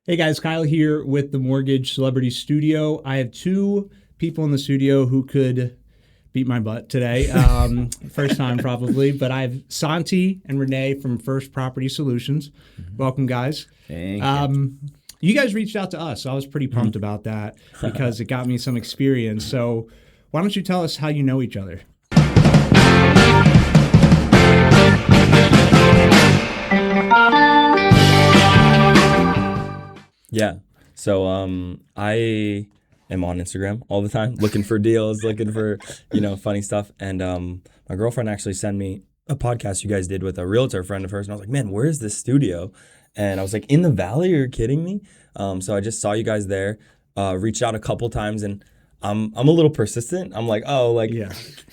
Hey guys, Kyle here with the Mortgage Celebrity Studio. I have two people in the studio who could beat my butt today. First time probably, but I have Santi and Rene from First Property Solutions. Welcome, guys. Thank you. You guys reached out to us, so I was pretty pumped about that because it got me some experience. So why don't you tell us how you know each other? Yeah. So I am on Instagram all the time looking for deals, looking for, funny stuff. And my girlfriend actually sent me a podcast you guys did with a realtor friend of hers. And I was like, man, where is this studio? And I was like, in the Valley? Are you kidding me? So I just saw you guys there, reached out a couple times, and I'm a little persistent. I'm like,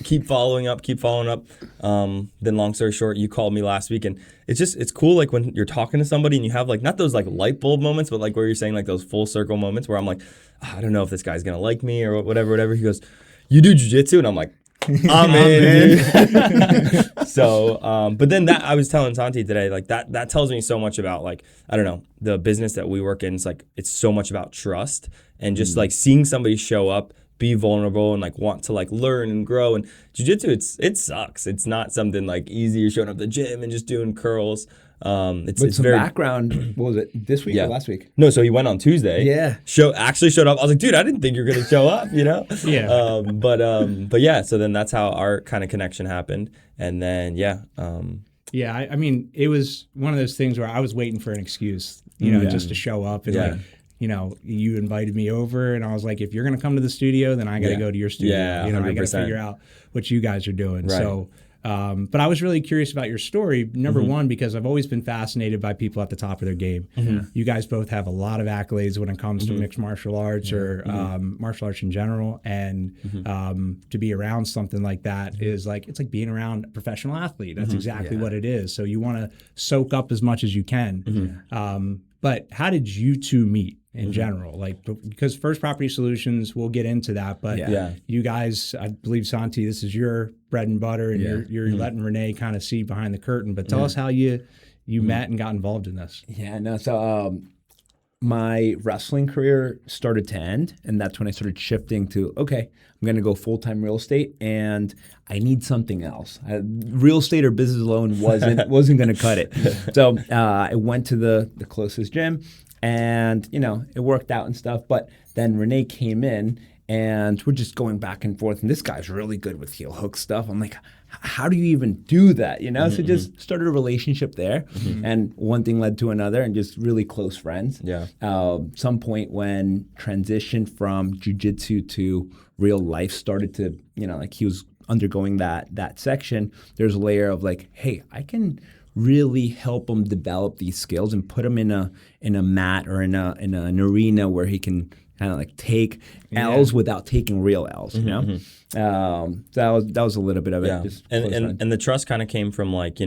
keep following up. Then long story short, you called me last week, and it's cool, like when you're talking to somebody and you have like not those like light bulb moments, but like where you're saying like those full circle moments where I'm like, I don't know if this guy's gonna like me or whatever. He goes, you do jiu-jitsu? And I'm like, I'm in. So, but then that I was telling Santi today, like that tells me so much about, like, I don't know, the business that we work in. It's like, it's so much about trust and just like seeing somebody show up, be vulnerable, and like want to like learn and grow. And jiu-jitsu, it sucks. It's not something like easy. You're showing up at the gym and just doing curls. It's some very background. What was it, this week or last week? No, so he went on Tuesday. Yeah. Actually showed up. I was like, dude, I didn't think you were gonna show up, Yeah. But yeah, so then that's how our kind of connection happened. And then I mean, it was one of those things where I was waiting for an excuse, just to show up and like, you invited me over and I was like, if you're going to come to the studio, then I got to go to your studio. Yeah, I got to 100%. figure out what you guys are doing. Right. So, but I was really curious about your story. Number one, because I've always been fascinated by people at the top of their game. You guys both have a lot of accolades when it comes to mixed martial arts or martial arts in general. And to be around something like that is like, it's like being around a professional athlete. That's exactly what it is. So you want to soak up as much as you can. But how did you two meet in general? Like, because First Property Solutions, we'll get into that, but you guys, I believe, Santi, this is your bread and butter, and you're letting Rene kind of see behind the curtain. But tell us how you met and got involved in this. Yeah, no, so my wrestling career started to end, and that's when I started shifting to, okay, I'm going to go full-time real estate, and I need something else. Real estate or business alone wasn't going to cut it. So I went to the closest gym, and, it worked out and stuff. But then Rene came in, and we're just going back and forth. And this guy's really good with heel hook stuff. I'm like, how do you even do that? So just started a relationship there. And one thing led to another, and just really close friends. Yeah. Some point when transition from jiu-jitsu to real life started to, like he was undergoing that section, there's a layer of like, hey, I can really help him develop these skills and put him in a mat or in an arena where he can kind of like take L's without taking real L's. That was a little bit of it. Yeah. And the trust kind of came from like,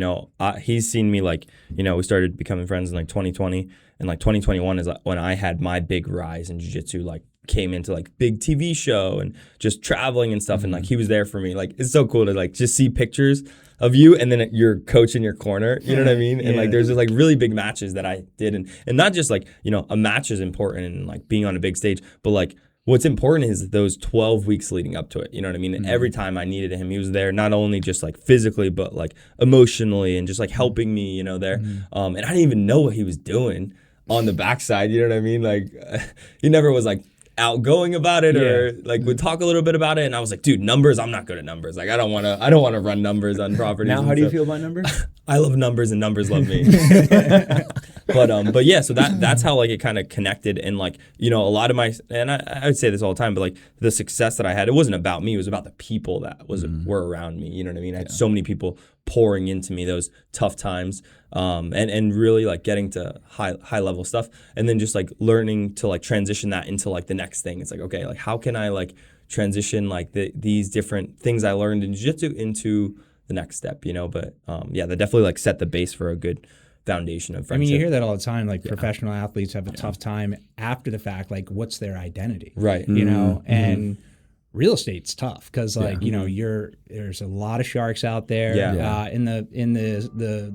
he's seen me like, we started becoming friends in like 2020, and like 2021 is like when I had my big rise in jiu-jitsu, like came into like big TV show and just traveling and stuff. And like, he was there for me. Like, it's so cool to like just see pictures of you and then your coach in your corner, you know what I mean? And like, there's just like really big matches that I did. And not just like, a match is important and like being on a big stage, but like what's important is those 12 weeks leading up to it. You know what I mean? And every time I needed him, he was there, not only just like physically, but like emotionally and just like helping me, there. And I didn't even know what he was doing on the backside. You know what I mean? Like he never was like outgoing about it or like would talk a little bit about it, and I was like, dude, numbers, I'm not good at numbers. Like I don't want to run numbers on properties. Now how do you feel about numbers? I love numbers and numbers love me. But yeah, so that's how like it kind of connected. And like, a lot of my, and I would say this all the time, but like the success that I had, it wasn't about me, it was about the people that were around me. You know what I mean? I had so many people pouring into me those tough times, and really like getting to high level stuff, and then just like learning to like transition that into like the next thing. It's like, okay, like how can I like transition like these different things I learned in jiu-jitsu into the next step, but that definitely like set the base for a good foundation of friendship. I mean, you hear that all the time, like professional athletes have a tough time after the fact, like what's their identity? Right. And real estate's tough because like, there's a lot of sharks out there in the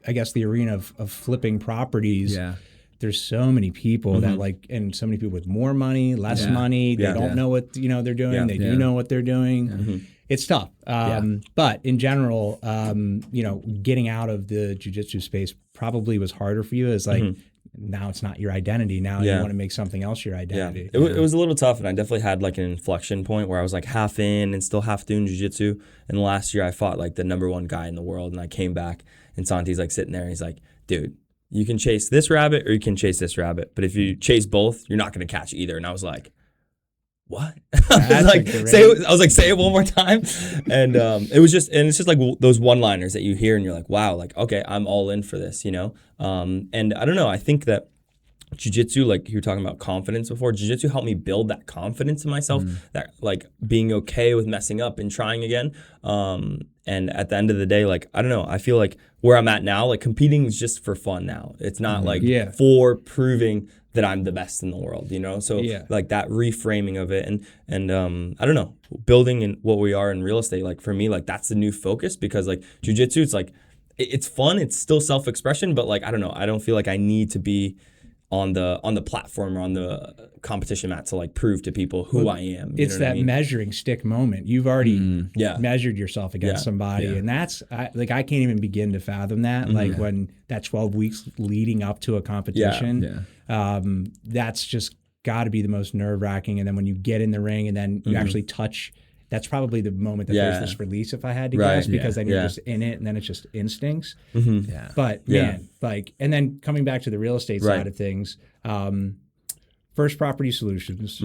I guess the arena of flipping properties. Yeah. there's so many people that like, and so many people with more money, less money. They don't know what they're doing. They do know what they're doing. It's tough. But in general, getting out of the jiu-jitsu space probably was harder for you. Is like now it's not your identity. Now you want to make something else your identity. It was a little tough, and I definitely had like an inflection point where I was like half in and still half doing jiu-jitsu. And last year I fought like the #1 guy in the world, and I came back, and Santi's like sitting there, and he's like, dude, you can chase this rabbit or you can chase this rabbit, but if you chase both, you're not going to catch either. And I was like, what? I was like, say it one more time. And it's just like those one-liners that you hear and you're like, wow, like, okay, I'm all in for this, And I don't know, I think that jiu-jitsu, like you were talking about confidence before, jiu-jitsu helped me build that confidence in myself, that like being okay with messing up and trying again. And at the end of the day, like, I don't know, I feel like where I'm at now, like competing is just for fun now. It's not like for proving that I'm the best in the world, So like that reframing of it and I don't know, building in what we are in real estate, like for me, like that's the new focus, because like jiu-jitsu, it's like, it's fun. It's still self-expression, but like, I don't know, I don't feel like I need to be on the platform or on the competition mat to like prove to people who I am. It's that measuring stick moment. You've already measured yourself against somebody, and that's I can't even begin to fathom that. Like when that 12 weeks leading up to a competition, that's just got to be the most nerve-wracking. And then when you get in the ring and then you actually touch. That's probably the moment that there's this release, if I had to guess, because then you're just in it, and then it's just instincts. But man, like, and then coming back to the real estate side of things, First Property Solutions.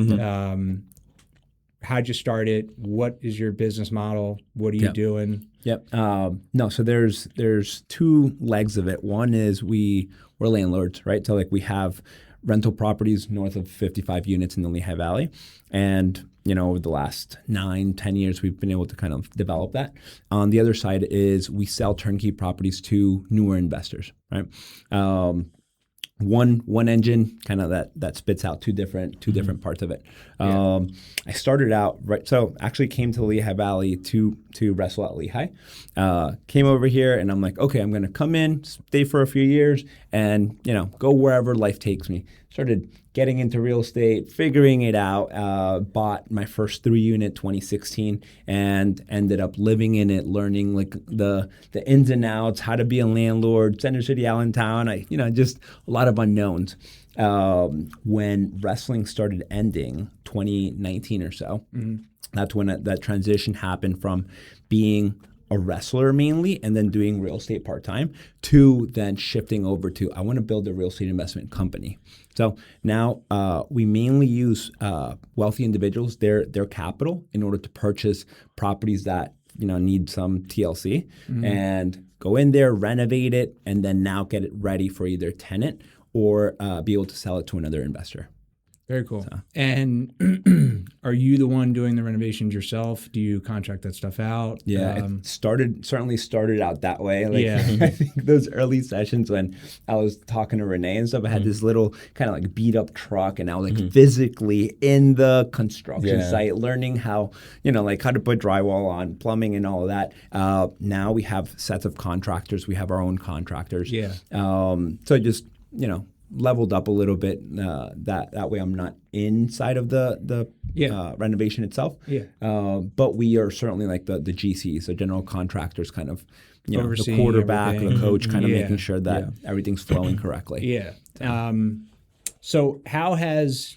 How'd you start it? What is your business model? What are you doing? No, so there's two legs of it. One is we're landlords, right? So like we have rental properties north of 55 units in the Lehigh Valley, and over the last 9-10 years, we've been able to kind of develop that. On the other side is we sell turnkey properties to newer investors, right? One engine kind of that spits out two different parts of it. I started out so actually came to the Lehigh Valley to wrestle at Lehigh. Came over here and I'm like, okay, I'm going to come in, stay for a few years, and go wherever life takes me. Started getting into real estate, figuring it out. Bought my first 3-unit 2016 and ended up living in it, learning like the ins and outs, how to be a landlord, Center City, Allentown. Just a lot of unknowns. When wrestling started ending, 2019 or so, that's when that transition happened from being a wrestler mainly and then doing real estate part-time to then shifting over to I want to build a real estate investment company. So now we mainly use wealthy individuals, their capital, in order to purchase properties that need some TLC and go in there, renovate it, and then now get it ready for either tenant or be able to sell it to another investor. Very cool. So. And are you the one doing the renovations yourself? Do you contract that stuff out? Yeah, it certainly started out that way. I think those early sessions when I was talking to Rene and stuff, I had this little kind of like beat up truck, and I was like physically in the construction site, learning how, like how to put drywall on, plumbing and all of that. Now we have sets of contractors. We have our own contractors. Yeah. So just, leveled up a little bit. That way I'm not inside of the renovation itself. But we are certainly like the GCs, the general contractors, kind of the quarterback, the coach, kind of making sure that everything's flowing correctly. So how has,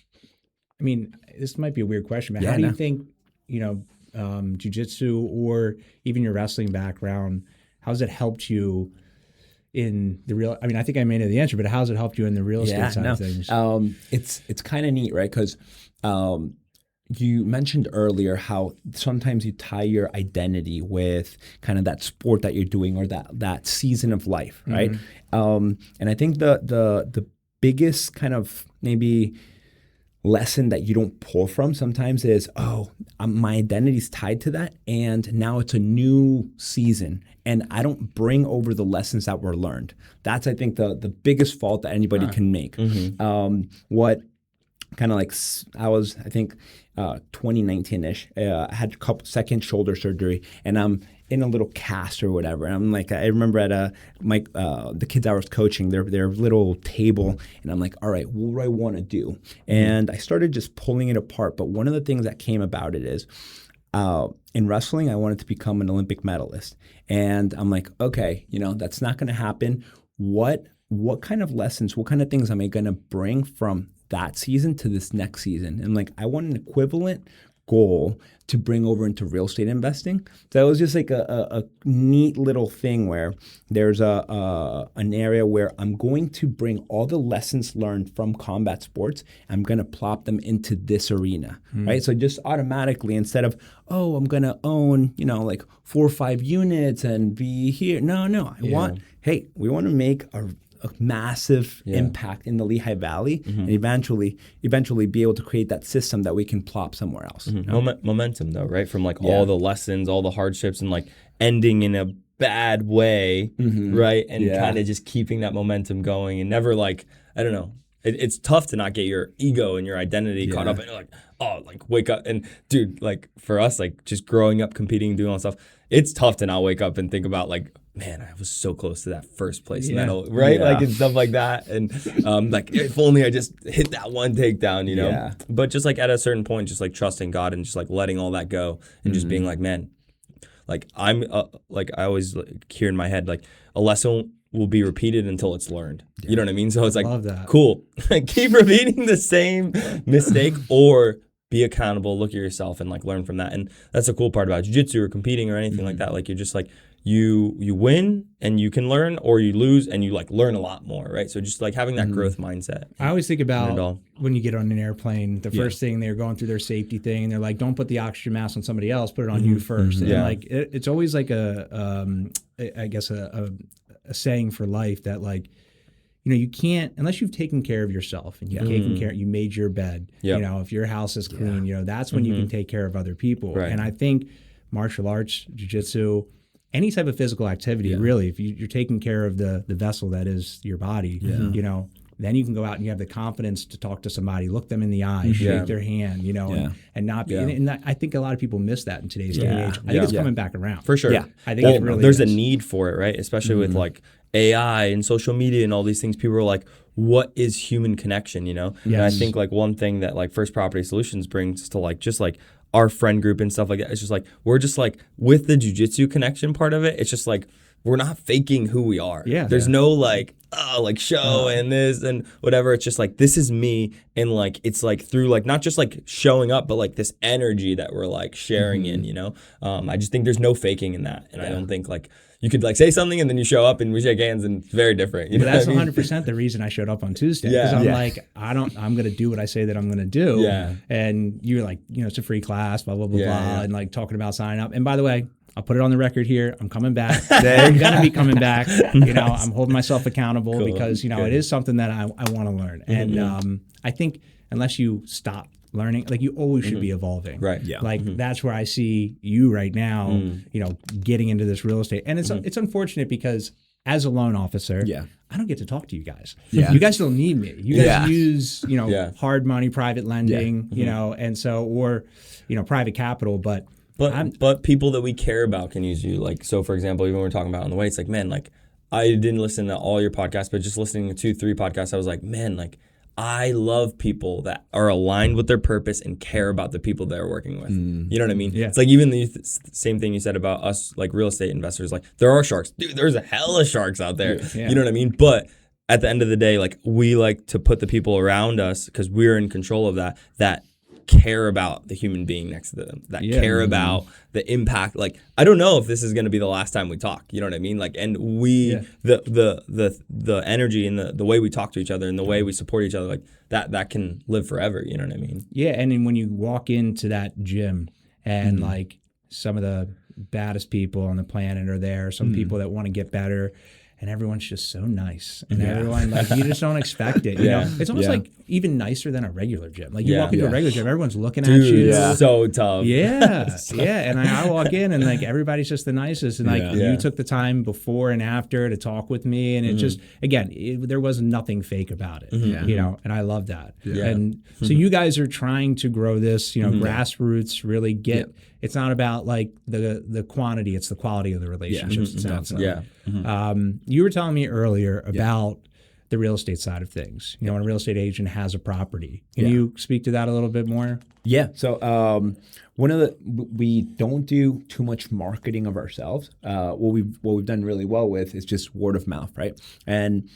this might be a weird question, but how do you think, jiu-jitsu or even your wrestling background, how's it helped you in the real, I think I may know the answer, but how's it helped you in the real estate side of things? It's kind of neat, right? Because you mentioned earlier how sometimes you tie your identity with kind of that sport that you're doing or that season of life, right? And I think the biggest kind of maybe lesson that you don't pull from sometimes is, my identity's tied to that, and now it's a new season, and I don't bring over the lessons that were learned. That's, I think, the biggest fault that anybody can make. What kind of like, I was, I think, 2019-ish, I had a couple second shoulder surgery, and I'm in a little cast or whatever. And I'm like, I remember at the kids I was coaching, their little table, and I'm like, all right, what do I want to do? And I started just pulling it apart. But one of the things that came about it is, in wrestling, I wanted to become an Olympic medalist. And I'm like, okay, that's not going to happen. What kind of lessons, what kind of things am I going to bring from that season to this next season? And like, I want an equivalent goal to bring over into real estate investing. So it was just like a neat little thing where there's an area where I'm going to bring all the lessons learned from combat sports. I'm going to plop them into this arena, right? So just automatically, instead of, I'm going to own, like 4 or 5 units and be here. No, we want to make a massive impact in the Lehigh Valley, and eventually be able to create that system that we can plop somewhere else. Momentum, though, right? From like all the lessons, all the hardships, and like ending in a bad way, right? And kind of just keeping that momentum going, and never like, I don't know. It's tough to not get your ego and your identity caught up, and you're like, wake up. And dude, like for us, like just growing up, competing, doing all that stuff, it's tough to not wake up and think about like, man, I was so close to that first place medal, right? Like and stuff like that. And like if only I just hit that one takedown, Yeah. But just like at a certain point, just like trusting God and just like letting all that go and just being like, man, like I'm like I always hear in my head, like a lesson will be repeated until it's learned. You know what I mean? So it's like, cool. Keep repeating the same mistake or be accountable, look at yourself and like learn from that. And that's the cool part about jiu-jitsu or competing or anything like that. Like you're just like, you win and you can learn, or you lose and you like learn a lot more, right? So just like having that growth mindset. I always think about when you get on an airplane, the first thing they're going through their safety thing, and they're like, don't put the oxygen mask on somebody else, put it on you first. And like it's always like a saying for life that like, you can't, unless you've taken care of yourself and you made your bed, if your house is clean, that's when you can take care of other people. Right. And I think martial arts, jiu-jitsu, any type of physical activity, really, if you're taking care of the vessel that is your body, then you can go out and you have the confidence to talk to somebody, look them in the eye, shake their hand, and not be. And I think a lot of people miss that in today's day and age. I think it's coming back around. For sure. Yeah. I think it really there's is. a need for it, right? Especially with like AI and social media and all these things. People are like, what is human connection, Yes. And I think like one thing that like First Property Solutions brings to like just like our friend group and stuff like that, it's just like we're just like with the jiu-jitsu connection part of it, it's just like we're not faking who we are. There's no like show and this and whatever. It's just like this is me, and like it's like through like not just like showing up, but like this energy that we're like sharing in, I just think there's no faking in that. And I don't think like you could like say something and then you show up and we shake hands and it's very different. But that's 100% the reason I showed up on Tuesday. Because I'm like, I'm going to do what I say that I'm going to do. Yeah. And you're like, it's a free class, blah, blah, blah, blah. And like talking about signing up. And by the way, I'll put it on the record here. I'm coming back. I'm going to be coming back. I'm holding myself accountable because, it is something that I want to learn. And I think unless you stop learning, like you always should be evolving, right? Yeah, like that's where I see you right now, getting into this real estate, and it's unfortunate because as a loan officer, I don't get to talk to you guys. You guys don't need me. You guys use hard money, private lending, and so or private capital, but people that we care about can use you. Like so, for example, even when we're talking about on the way, it's like, man, like I didn't listen to all your podcasts, but just listening to 2-3 podcasts, I was like, man, like. I love people that are aligned with their purpose and care about the people they're working with. You know what I mean? Yeah. It's like even the same thing you said about us, like real estate investors. Like there are sharks, dude. There's a hell of sharks out there. Yeah. You know what I mean? But at the end of the day, like we like to put the people around us because we're in control of that care about the human being next to them, that care about the impact. Like I don't know if this is going to be the last time we talk. You know what I mean? Like, and we the energy and the way we talk to each other and the way we support each other, like that can live forever. You know what I mean? Yeah, and then when you walk into that gym and like some of the baddest people on the planet are there, some people that want to get better. And everyone's just so nice, and everyone like you just don't expect it. You know, it's almost like even nicer than a regular gym. Like you Yeah. walk into a Yeah. regular gym, everyone's looking at Dude, you. so tough. Yeah, yeah. And I walk in and like everybody's just the nicest. And like Yeah. you took the time before and after to talk with me. And it just, again, there was nothing fake about it, you know, and I love that. Yeah. And so you guys are trying to grow this, you know, grassroots, really get, it's not about like the quantity, it's the quality of the relationships. It sounds like. Yeah. You were telling me earlier about the real estate side of things. You know, when a real estate agent has a property. Can you speak to that a little bit more? Yeah. So we don't do too much marketing of ourselves. What we've done really well with is just word of mouth, right? And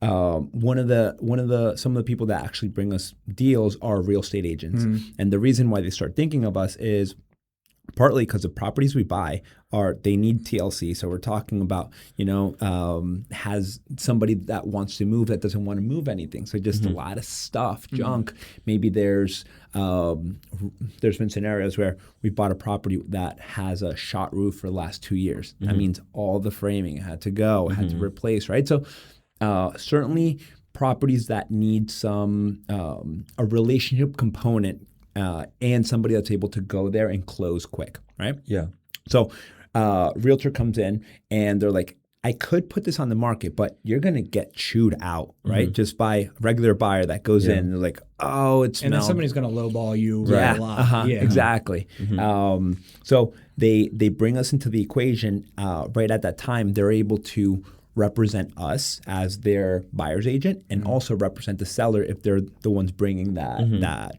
some of the people that actually bring us deals are real estate agents, and the reason why they start thinking of us is partly because the properties we buy they need TLC. So we're talking about, has somebody that wants to move that doesn't want to move anything. So just a lot of stuff, junk. Maybe there's been scenarios where we bought a property that has a shot roof for the last 2 years. That means all the framing had to go, had to replace, right? So certainly properties that need some a relationship component and somebody that's able to go there and close quick, right? Yeah. So realtor comes in and they're like, I could put this on the market, but you're going to get chewed out, right? Just by a regular buyer that goes in and they're like, oh, it's And then somebody's going to lowball you a lot. Exactly. So they bring us into the equation right at that time. They're able to represent us as their buyer's agent and also represent the seller if they're the ones bringing that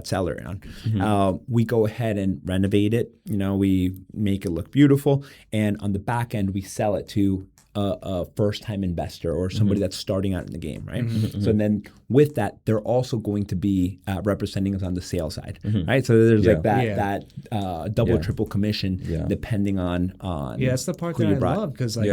seller in. We go ahead and renovate it. We make it look beautiful, and on the back end, we sell it to a first-time investor or somebody that's starting out in the game, right? So then with that, they're also going to be representing us on the sales side, right? So there's like that double, triple commission depending on that's the part who that you I brought. love because a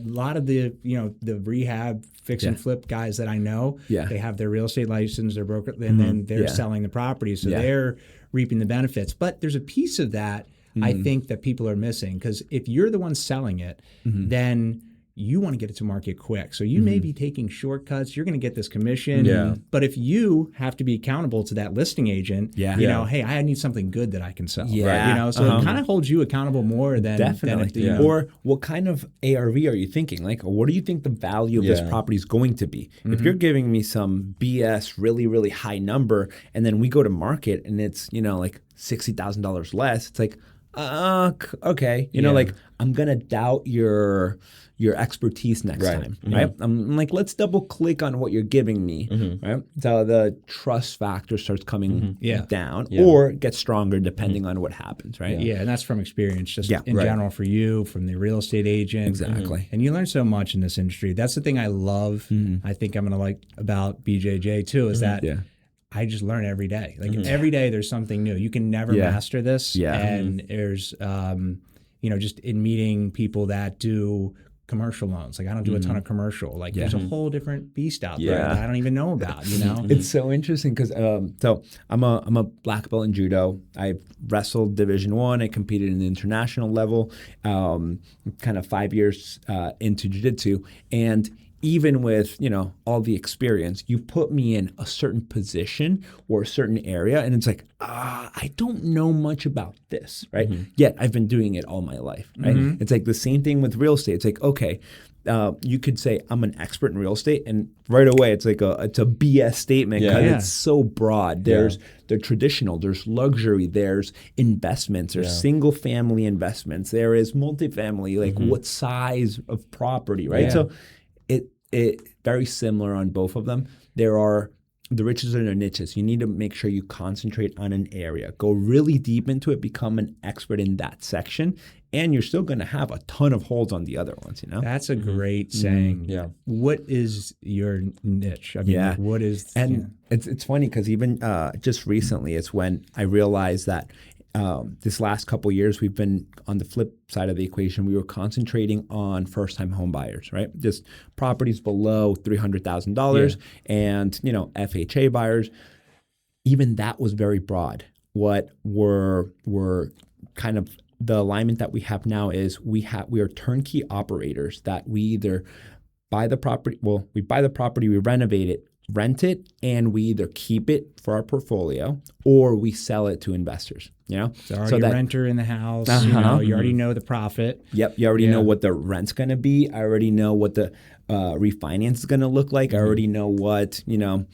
lot of the the rehab fix and flip guys that I know, they have their real estate license, their broker, and then they're selling the property, so they're reaping the benefits. But there's a piece of that I think that people are missing, because if you're the one selling it, then you want to get it to market quick. So you may be taking shortcuts. You're going to get this commission. Yeah. But if you have to be accountable to that listing agent, you know, hey, I need something good that I can sell. Yeah. Right? So it kind of holds you accountable more than Definitely. than if, Or what kind of ARV are you thinking? Like, what do you think the value of this property is going to be? If you're giving me some BS, really, really high number, and then we go to market and it's, like $60,000 less, it's like, okay, like I'm gonna doubt your expertise next time, right? I'm like, let's double click on what you're giving me, right? So the trust factor starts coming down or gets stronger depending on what happens, right? Yeah, and that's from experience, just in general for you, from the real estate agent. Exactly. And you learn so much in this industry. That's the thing I love. I think I'm gonna like about BJJ too, is that I just learn every day. Like every day there's something new. You can never master this. Yeah. And there's, just in meeting people that do commercial loans. Like I don't do a ton of commercial. Like there's a whole different beast out there that I don't even know about, It's so interesting because so I'm a black belt in judo. I've wrestled Division I. I competed in the international level, kind of 5 years into jiu-jitsu. And even with, all the experience, you put me in a certain position or a certain area, and it's like, I don't know much about this, right? Yet I've been doing it all my life, right? It's like the same thing with real estate. It's like, okay, you could say I'm an expert in real estate, and right away it's like it's a BS statement because it's so broad. There's the traditional, there's luxury, there's investments, there's single family investments, there is multifamily, like what size of property, right? So it very similar on both of them. There are the riches and the niches. You need to make sure you concentrate on an area, go really deep into it, become an expert in that section, and you're still going to have a ton of holes on the other ones. That's a great saying. Yeah. What is your niche? I mean, like, what is? And it's funny because even just recently, it's when I realized that. This last couple of years, we've been on the flip side of the equation. We were concentrating on first-time home buyers, right? Just properties below $300,000 and, FHA buyers. Even that was very broad. What we're kind of the alignment that we have now is we are turnkey operators that we either buy the property, we renovate it, rent it and we either keep it for our portfolio or we sell it to investors. So already a renter in the house, you already know the profit. Yep, you already know what the rent's going to be. I already know what the refinance is going to look like. I already know what the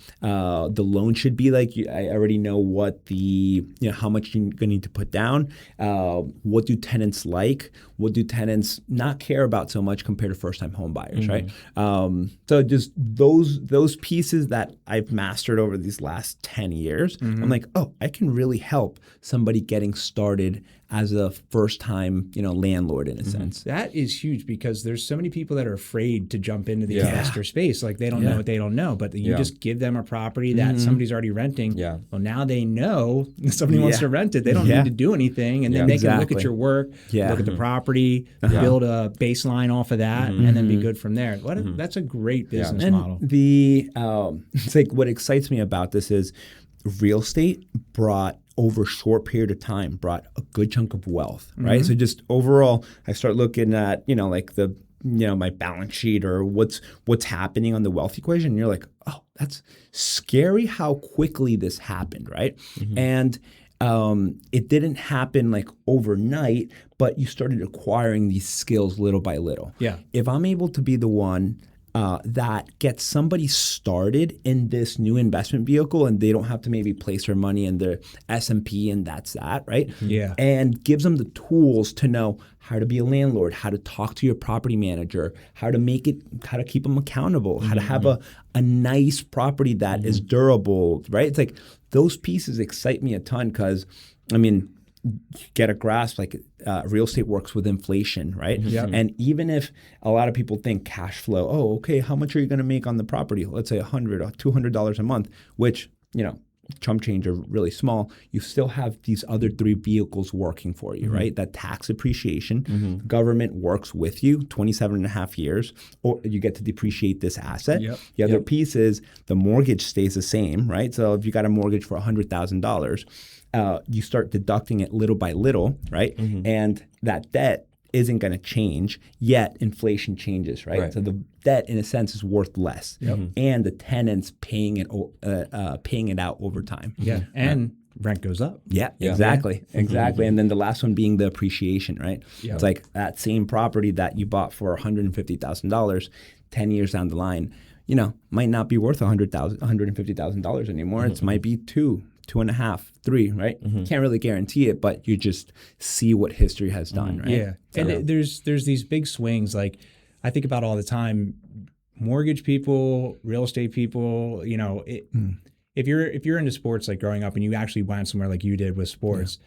loan should be like. I already know what how much you're going to need to put down. What do tenants like? What do tenants not care about so much compared to first-time home buyers, right? So just those pieces that I've mastered over these last 10 years, I'm like, oh, I can really help somebody getting started as a first-time, landlord in a sense. That is huge because there's so many people that are afraid to jump into the investor space. Like they don't know what they don't know, but you just give them a property that somebody's already renting. Yeah. Well, now they know somebody wants to rent it. They don't need to do anything. And then they can look at your work, look at the property, build a baseline off of that, and then be good from there. That's a great business model. It's like what excites me about this is real estate brought over a short period of time brought a good chunk of wealth, right? So just overall, I start looking at, like the, my balance sheet or what's happening on the wealth equation. And you're like, oh, that's scary how quickly this happened, right? And it didn't happen like overnight, but you started acquiring these skills little by little. Yeah. If I'm able to be the one that gets somebody started in this new investment vehicle and they don't have to maybe place their money in the S&P and that's that, right? Yeah. And gives them the tools to know how to be a landlord, how to talk to your property manager, how to keep them accountable, how to have a nice property that is durable, right? It's like those pieces excite me a ton because, get a grasp, like real estate works with inflation, right? And even if a lot of people think cash flow, oh, okay, how much are you going to make on the property? Let's say $100 or $200 a month, which, chump change are really small. You still have these other three vehicles working for you, right? That tax appreciation, government works with you 27 and a half years, or you get to depreciate this asset. The other piece is the mortgage stays the same, right? So if you got a mortgage for $100,000, you start deducting it little by little, right? And that debt isn't going to change, yet inflation changes, right? So the debt, in a sense, is worth less, and the tenant's paying it out over time. And rent goes up. Exactly. And then the last one being the appreciation, right? It's like that same property that you bought for $150,000, 10 years down the line, might not be worth $150,000 anymore. It might be 2.5, 3, right? Can't really guarantee it, but you just see what history has done, right? Yeah. So, and there's these big swings. Like I think about all the time, mortgage people, real estate people, if you're into sports, like growing up and you actually went somewhere like you did with sports,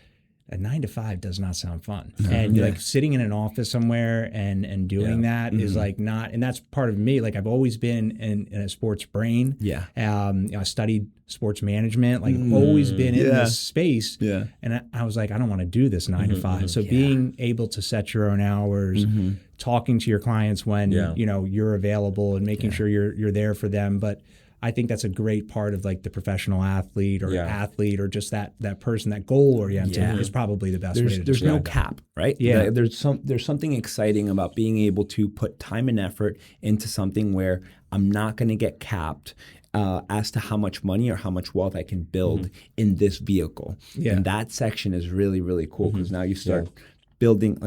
a 9 to 5 does not sound fun. And like sitting in an office somewhere and doing that is like not, and that's part of me. Like I've always been in a sports brain. I studied sports management, like always been in this space. And I was like, I don't want to do this 9 to 5. So being able to set your own hours, talking to your clients when, you're available and making sure you're there for them. But I think that's a great part of like the professional athlete or just that person, that goal oriented is probably the best way to describe There's no cap, right? There's something exciting about being able to put time and effort into something where I'm not going to get capped as to how much money or how much wealth I can build in this vehicle. And that section is really, really cool because now you start building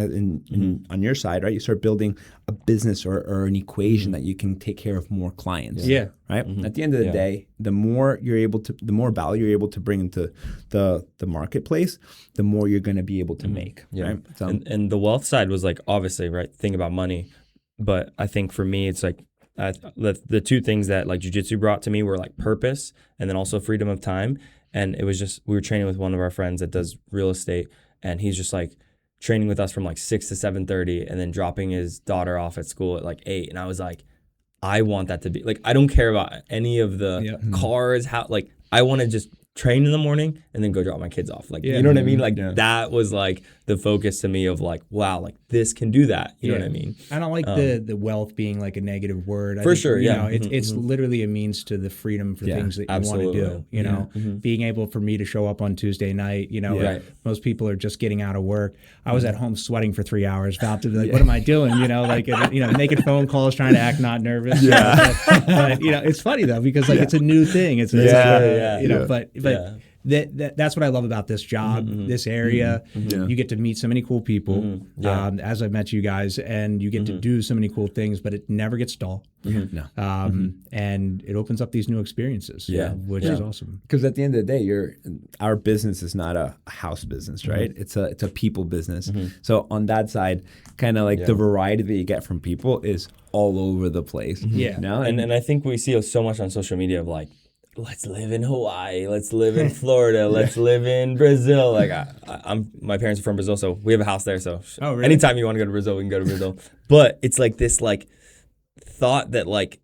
on your side, right? You start building a business or an equation that you can take care of more clients. Right. At the end of the day, the more value you're able to bring into the marketplace, the more you're going to be able to make. Right. So, and the wealth side was like obviously think about money, but I think for me it's like the two things that like jiu-jitsu brought to me were like purpose and then also freedom of time. And it was just we were training with one of our friends that does real estate, and he's just like training with us from like 6 to 7:30 and then dropping his daughter off at school at like 8. And I was like, I want that to be like, I don't care about any of the cars, how, like, I want to just train in the morning and then go drop my kids off. Like, Yeah. you know what I mean? Like Yeah. that was like the focus to me of like, wow, like this can do that. You know what I mean? I don't like the wealth being like a negative word. I For think, sure, you yeah. know, it's literally a means to the freedom for things that you want to absolutely. do. You know, being able for me to show up on Tuesday night, you know, Right. most people are just getting out of work. I was at home sweating for 3 hours, about to be like, what am I doing? You know, like, you know, making phone calls, trying to act not nervous. Yeah. But, you know, it's funny though, because like it's a new thing. It's you know, but that's what I love about this job, this area. You get to meet so many cool people. As I've met you guys, and you get to do so many cool things, but it never gets dull. No. And it opens up these new experiences, which is awesome. Because at the end of the day, our business is not a house business, right? It's a people business. So on that side, kind of like the variety that you get from people is all over the place. Yeah. You know? And I think we see so much on social media of like, let's live in Hawaii, let's live in Florida, let's live in Brazil. Like my parents are from Brazil, so we have a house there. So really? anytime you want to go to Brazil, we can go to Brazil. But it's like this like thought that like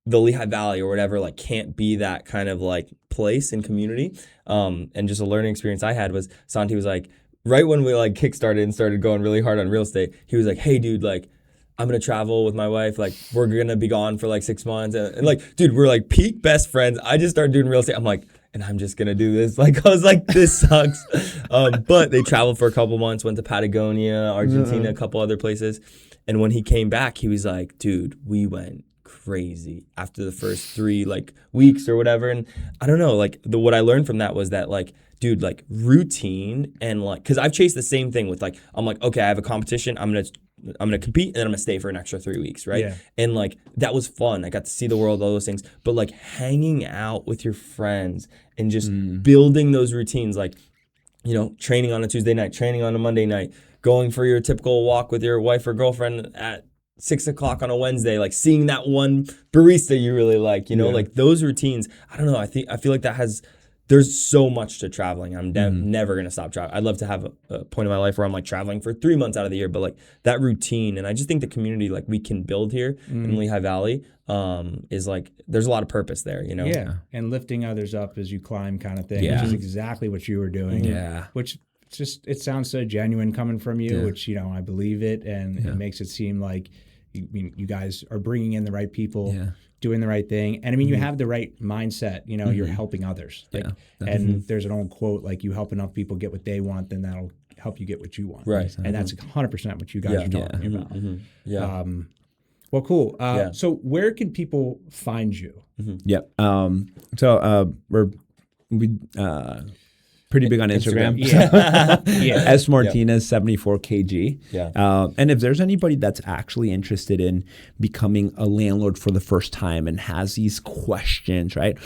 the Lehigh Valley or whatever like can't be that kind of like place and community. And just a learning experience I had was Santi was like, right when we like kickstarted and started going really hard on real estate, he was like, hey dude, like I'm going to travel with my wife. Like, we're going to be gone for like 6 months. And like, dude, we're like peak best friends. I just started doing real estate. I'm like, and I'm just going to do this. Like, I was like, this sucks. But they traveled for a couple months, went to Patagonia, Argentina, a couple other places. And when he came back, he was like, dude, we went crazy after the first 3 like weeks or whatever. And I don't know, like what I learned from that was that like, dude, like routine and like, cause I've chased the same thing with like, I'm like, okay, I have a competition. I'm going to compete and then I'm going to stay for an extra 3 weeks. Right. Yeah. And like, that was fun. I got to see the world, all those things, but like hanging out with your friends and just building those routines, like, you know, training on a Tuesday night, training on a Monday night, going for your typical walk with your wife or girlfriend at 6 o'clock on a Wednesday, like seeing that one barista you really like, you know, like those routines. I don't know. I feel like there's so much to traveling. I'm never going to stop traveling. I'd love to have a point in my life where I'm like traveling for 3 months out of the year, but like that routine. And I just think the community like we can build here in Lehigh Valley is like, there's a lot of purpose there, you know? Yeah. And lifting others up as you climb kind of thing, Yeah. which is exactly what you were doing. Yeah. Which just, it sounds so genuine coming from you, which, you know, I believe it. And it makes it seem like you guys are bringing in the right people. Yeah. Doing the right thing. And I mean, you have the right mindset, you know, you're helping others. Like, and there's an old quote, like you help enough people get what they want, then that'll help you get what you want. Right. And that's 100% what you guys are talking about. Yeah. Well, cool. So where can people find you? Yep. So we're pretty big on Instagram. Yeah. S Martinez 74 kg. Yeah. And if there's anybody that's actually interested in becoming a landlord for the first time and has these questions, right?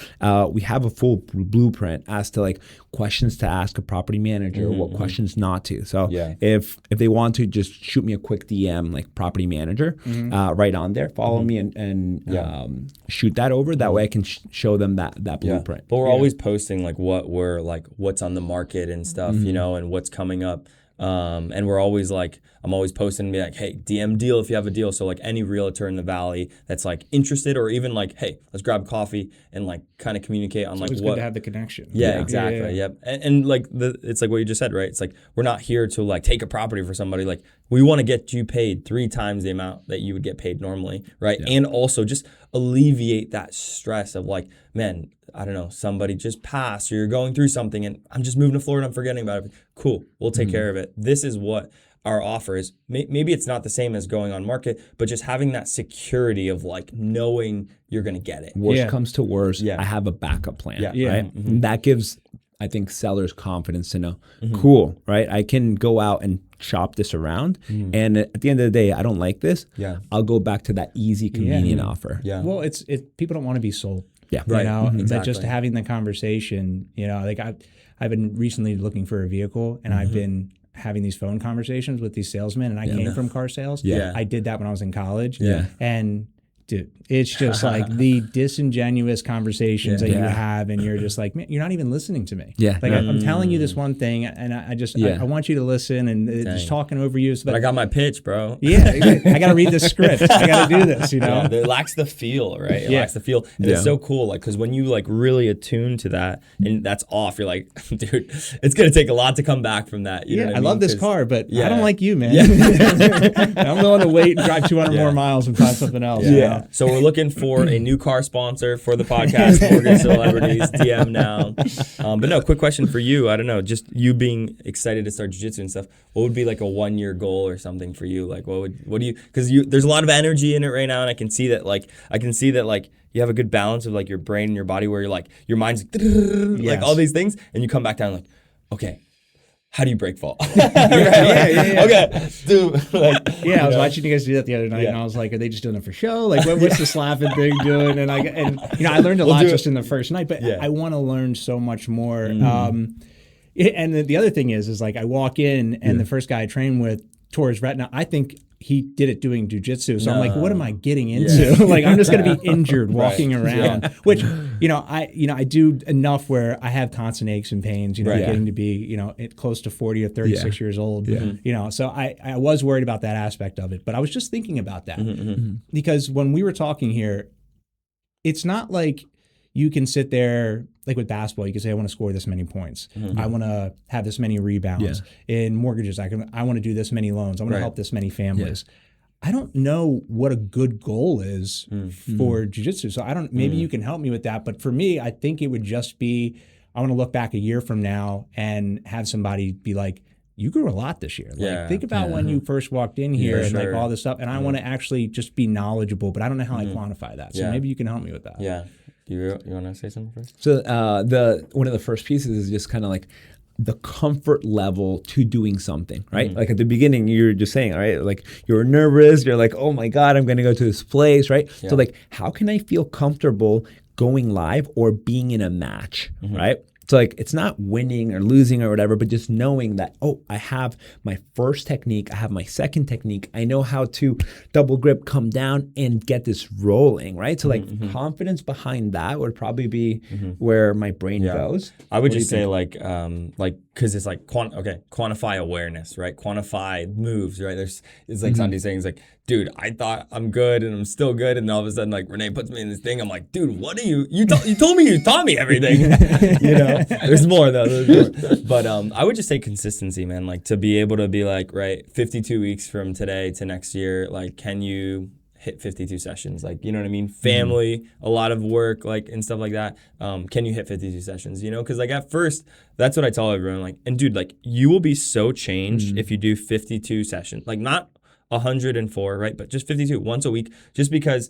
We have a full blueprint as to like questions to ask a property manager, what questions not to. So if they want to, just shoot me a quick DM, like property manager, right on there. Follow me and shoot that over. That way I can show them that blueprint. But we're always posting like what's on the market and stuff, you know, and what's coming up. And we're always like, I'm always posting and be like, hey, DM deal if you have a deal. So like any realtor in the Valley that's like interested, or even like, hey, let's grab coffee and like kind of communicate on like It's what. good to have the connection. Yeah, exactly. Yep. And like it's like what you just said, right? It's like we're not here to like take a property for somebody. Like we want to get you paid 3 times the amount that you would get paid normally, right? Yeah. And also just alleviate that stress of like, man, I don't know, somebody just passed or you're going through something and I'm just moving to Florida, I'm forgetting about it. Cool, we'll take care of it. This is what our offer is. Maybe it's not the same as going on market, but just having that security of like knowing you're going to get it. Worst comes to worst, I have a backup plan, right? That gives, I think, sellers confidence to know, cool, right? I can go out and shop this around, and at the end of the day, I don't like this. I'll go back to that easy, convenient offer. Well, it's people don't want to be sold. Yeah, right. You know, Exactly. but just having the conversation, you know, like I've been recently looking for a vehicle, and I've been having these phone conversations with these salesmen, and I came from car sales. I did that when I was in college. And Dude, it's just like the disingenuous conversations that you have, and you're just like, man, you're not even listening to me. Yeah. Like I'm telling you this one thing, and I want you to listen, and just talking over you. So but I got my pitch, bro. Yeah, I got to read the script. I got to do this, you know? It lacks the feel, right? It lacks the feel. And it's so cool, like, because when you like really attune to that and that's off, you're like, dude, it's going to take a lot to come back from that. You know what I mean? love this car, but I don't like you, man. I'm willing to wait and drive 200 more miles and find something else. Yeah. So we're looking for a new car sponsor for the podcast, Mortgage Celebrities, DM now. But no, quick question for you. I don't know, just you being excited to start jiu-jitsu and stuff, what would be like a 1-year goal or something for you? Like what do you, because there's a lot of energy in it right now, and I can see that you have a good balance of like your brain and your body where you're like, your mind's like all these things, and you come back down like, okay, how do you break fall? Okay, dude. I was watching you guys do that the other night, and I was like, are they just doing it for show? Like, what's the slapping thing doing? And I learned a lot just in the first night, but I want to learn so much more. And the other thing is like I walk in, and the first guy I trained with tore his retina. I think he did it doing jiu-jitsu. So I'm like, what am I getting into? Like, I'm just going to be injured walking around, which, I do enough where I have constant aches and pains, getting to be, close to 40 or 36 years old, so I was worried about that aspect of it, but I was just thinking about that because when we were talking here, it's not like you can sit there, like with basketball, you can say, I want to score this many points. I want to have this many rebounds. In mortgages, I want to do this many loans. I want to help this many families. I don't know what a good goal is for jiu-jitsu. So maybe you can help me with that. But for me, I think it would just be, I want to look back a year from now and have somebody be like, you grew a lot this year. Like, think about when you first walked in here and like all this stuff. And I want to actually just be knowledgeable, but I don't know how I quantify that. So maybe you can help me with that. Yeah. You want to say something first? So one of the first pieces is just kind of like the comfort level to doing something, right? Like at the beginning, you're just saying, all right, like you're nervous, you're like, oh my God, I'm going to go to this place, right? So like, how can I feel comfortable going live or being in a match, right? So like, it's not winning or losing or whatever, but just knowing that, I have my first technique, I have my second technique, I know how to double grip, come down and get this rolling, right? So like confidence behind that would probably be where my brain goes. I would just say like, because it's like, quantify awareness, right? Quantify moves, right? It's like Santi's saying, it's like, dude, I thought I'm good and I'm still good. And all of a sudden, like Rene puts me in this thing. I'm like, dude, what are you told me you taught me everything. There's more though. But I would just say consistency, man. Like to be able to be like, right, 52 weeks from today to next year, like, can you hit 52 sessions? Like, you know what I mean? Family, a lot of work, like, and stuff like that. Can you hit 52 sessions? Because like at first, that's what I tell everyone. Like, and dude, like you will be so changed if you do 52 sessions. Like not 104, right? But just 52 once a week, just because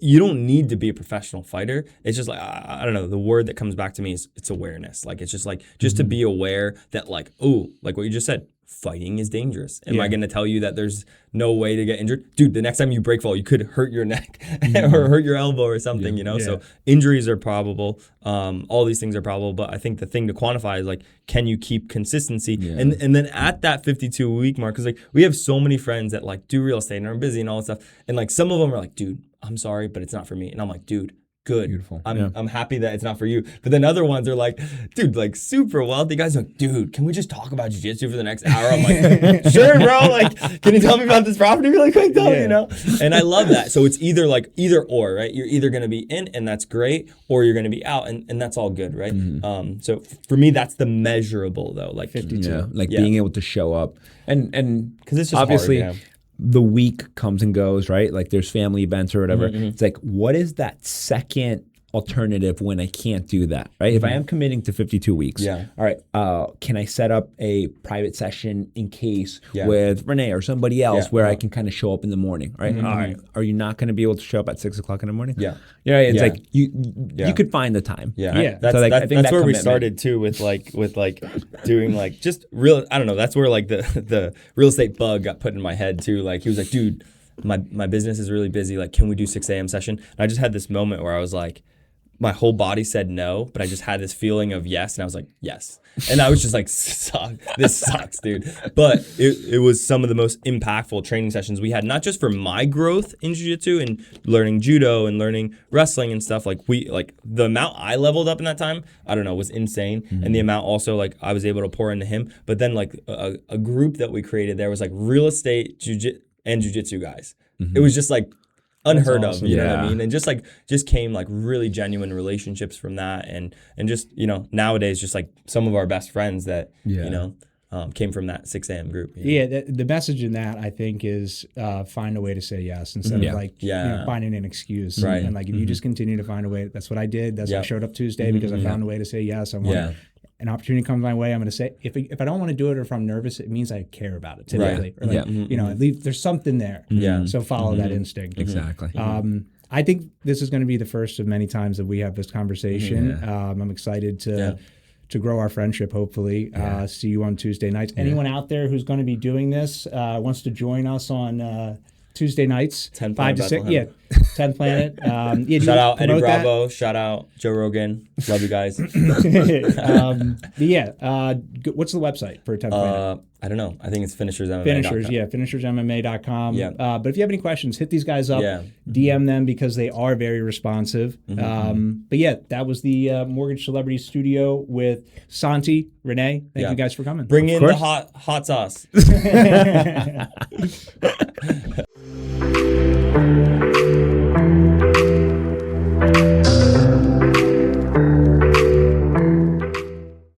you don't need to be a professional fighter. It's just like, I don't know, the word that comes back to me is it's awareness. Like, it's just like, just to be aware that like, like what you just said, fighting is dangerous. Am I going to tell you that there's no way to get injured? Dude, the next time you break fall, you could hurt your neck or hurt your elbow or something, So injuries are probable. All these things are probable. But I think the thing to quantify is like, can you keep consistency? And then at that 52 week mark, because like we have so many friends that like do real estate and are busy and all that stuff. And like some of them are like, dude, I'm sorry, but it's not for me. And I'm like, dude, good. Beautiful. I'm happy that it's not for you. But then other ones are like, dude, like super wealthy guys are like, dude, can we just talk about jiu-jitsu for the next hour? I'm like, sure, bro. Like, can you tell me about this property really quick though? And I love that. So it's either or, right? You're either going to be in and that's great, or you're going to be out and that's all good, right? So for me, that's the measurable though, like 52. Being able to show up and because it's just obviously hard, the week comes and goes, right? Like there's family events or whatever. It's like, what is that second alternative when I can't do that, right? If I am committing to 52 weeks, all right, can I set up a private session in case with Rene or somebody else where I can kind of show up in the morning, right? All right, are you not going to be able to show up at 6 o'clock in the morning? It's like you could find the time. That's, so like, I think that's where we commitment. started too with doing like just real, I don't know, that's where like the real estate bug got put in my head too. Like he was like, dude, my business is really busy. Like, can we do 6 a.m. session? And I just had this moment where I was like, my whole body said no, but I just had this feeling of yes, and I was like, yes. And I was just like, this sucks, dude. But it was some of the most impactful training sessions we had, not just for my growth in jiu-jitsu and learning judo and learning wrestling and stuff. Like the amount I leveled up in that time, I don't know, was insane. And the amount also like I was able to pour into him. But then like a group that we created there was like real estate and jiu-jitsu guys. It was just like unheard of, you know what I mean? And just came like really genuine relationships from that, and just, you know, nowadays just like some of our best friends that you know came from that 6 a.m. group. You know? The message in that, I think, is find a way to say yes instead of like you know, finding an excuse. Right. And like if you just continue to find a way, that's what I did. That's why I showed up Tuesday, because I found a way to say yes. I want an opportunity comes my way, I'm going to say, if I don't want to do it, or if I'm nervous, it means I care about it typically. Right. Or like, you know, at least there's something there. Yeah. So follow that instinct. Exactly. I think this is going to be the first of many times that we have this conversation. I'm excited to grow our friendship, hopefully. See you on Tuesday nights. Anyone out there who's going to be doing this, wants to join us on Tuesday nights, 10 5 to 6. Bethlehem. 10th Planet. Shout out Eddie Bravo. Shout out Joe Rogan. Love you guys. What's the website for 10th Planet? I don't know. I think it's finishersmma.com. Finishersmma.com. Yeah. But if you have any questions, hit these guys up, DM them, because they are very responsive. But yeah, that was the Mortgage Celebrity Studio with Santi, Rene. Thank you guys for coming. Bring in the hot sauce.